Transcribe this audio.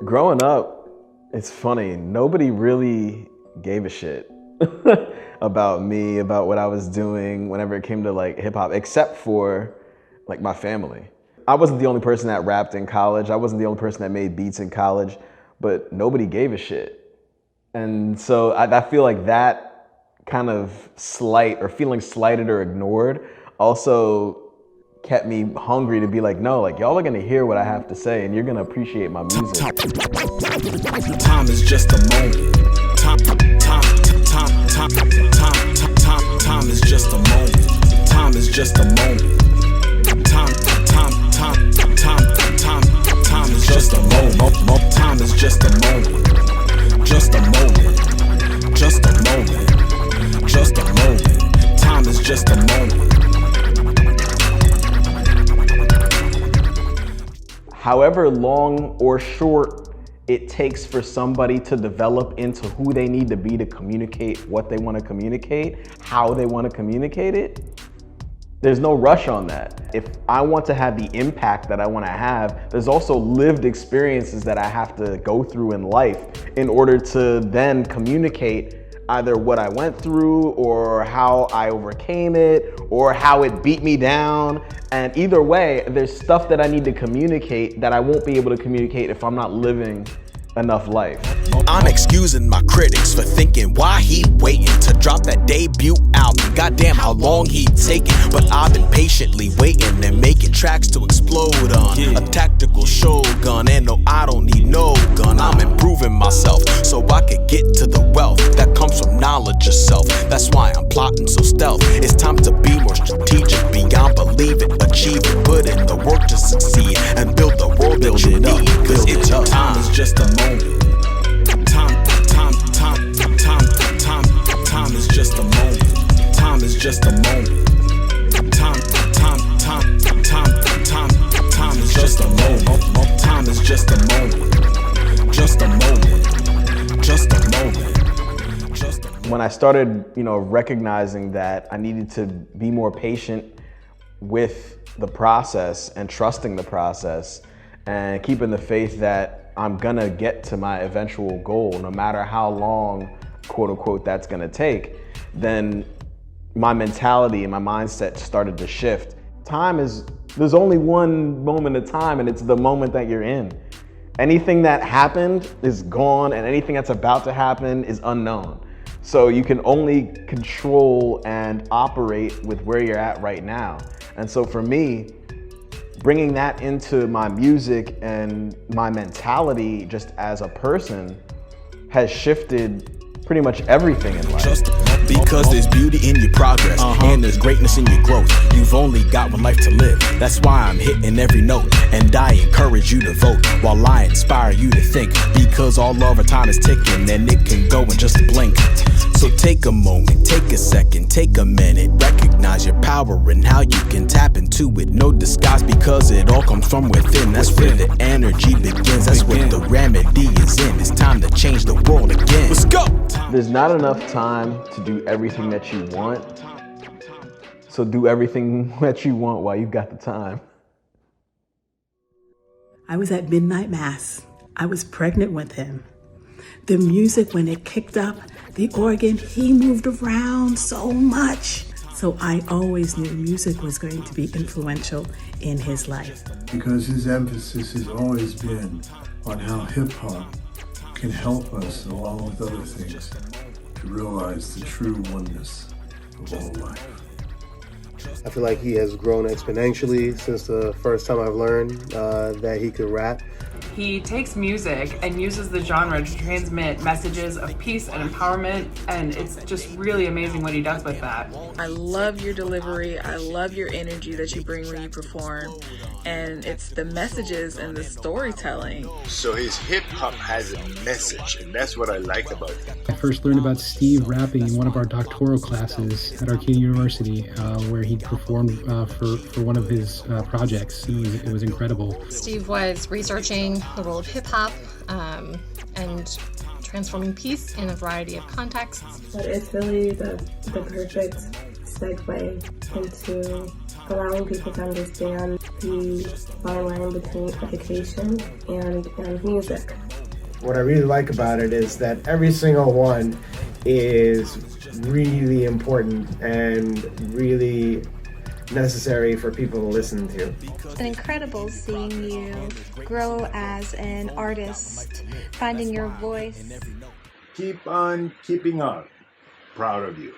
Growing up, it's funny, nobody really gave a shit about me, about what I was doing whenever it came to like hip hop, except for like my family. I wasn't the only person that rapped in college. I wasn't the only person that made beats in college, but nobody gave a shit. And so I feel like that kind of slight or feeling slighted or ignored also kept me hungry to be like, no, like y'all are gonna hear what I have to say and you're gonna appreciate my music. Time is just a moment. Time is just a moment. Time is just a moment. Time is just a moment. Time is just a moment. Just a moment. Just a moment. Just a moment. Time is just a moment. However long or short it takes for somebody to develop into who they need to be to communicate what they want to communicate, how they want to communicate it, there's no rush on that. If I want to have the impact that I want to have, there's also lived experiences that I have to go through in life in order to then communicate either what I went through or how I overcame it or how it beat me down. And either way, there's stuff that I need to communicate that I won't be able to communicate if I'm not living enough life. I'm excusing my critics for thinking why he waiting to drop that debut album. Goddamn how long he taking, but I've been patiently waiting and making tracks to explode on. A tactical shogun, and no, I don't need no gun. I'm improving myself so I could get to the wealth that comes from knowledge of self. That's why I'm plotting so stealth. It's time to be more strategic, beyond believe it, achieve it, put in the work to succeed and build the world that you need. Cause it's time is just a moment. Time is just a moment. Time is just a moment. Time is just a moment. Time is just a moment. Just a moment. Just a moment. Just a moment. When I started, recognizing that I needed to be more patient with the process and trusting the process and keeping the faith that I'm gonna get to my eventual goal, no matter how long, quote unquote, that's gonna take, then my mentality and my mindset started to shift. There's only one moment of time, and it's the moment that you're in. Anything that happened is gone, and anything that's about to happen is unknown. So you can only control and operate with where you're at right now. And so for me, bringing that into my music and my mentality just as a person has shifted pretty much everything in life. Just because there's beauty in your progress and there's greatness in your growth. You've only got one life to live. That's why I'm hitting every note, and I encourage you to vote while I inspire you to think, because all of our time is ticking and it can go in just a blink. So take a moment, take a second, take a minute, recognize your power and how you can tap into it. No disguise, because it all comes from within. That's where the energy begins. That's what the remedy is in. It's time to change the world again. Let's go! There's not enough time to do everything that you want. So do everything that you want while you've got the time. I was at midnight mass. I was pregnant with him. The music, when it kicked up, the organ, he moved around so much. So I always knew music was going to be influential in his life. Because his emphasis has always been on how hip-hop can help us, along with other things, to realize the true oneness of all life. I feel like he has grown exponentially since the first time I've learned that he could rap. He takes music and uses the genre to transmit messages of peace and empowerment, and it's just really amazing what he does with that. I love your delivery. I love your energy that you bring when you perform, and it's the messages and the storytelling. So his hip-hop has a message, and that's what I like about it. I first learned about Steve rapping in one of our doctoral classes at Arcadia University, where he performed for one of his projects. It was incredible. Steve was researching the role of hip-hop and transforming peace in a variety of contexts. But it's really the perfect segue into allowing people to understand the fine line between education and music. what I really like about it is that every single one is really important and really necessary for people to listen to. It's been incredible seeing you grow as an artist, finding your voice. Keep on keeping on. Proud of you.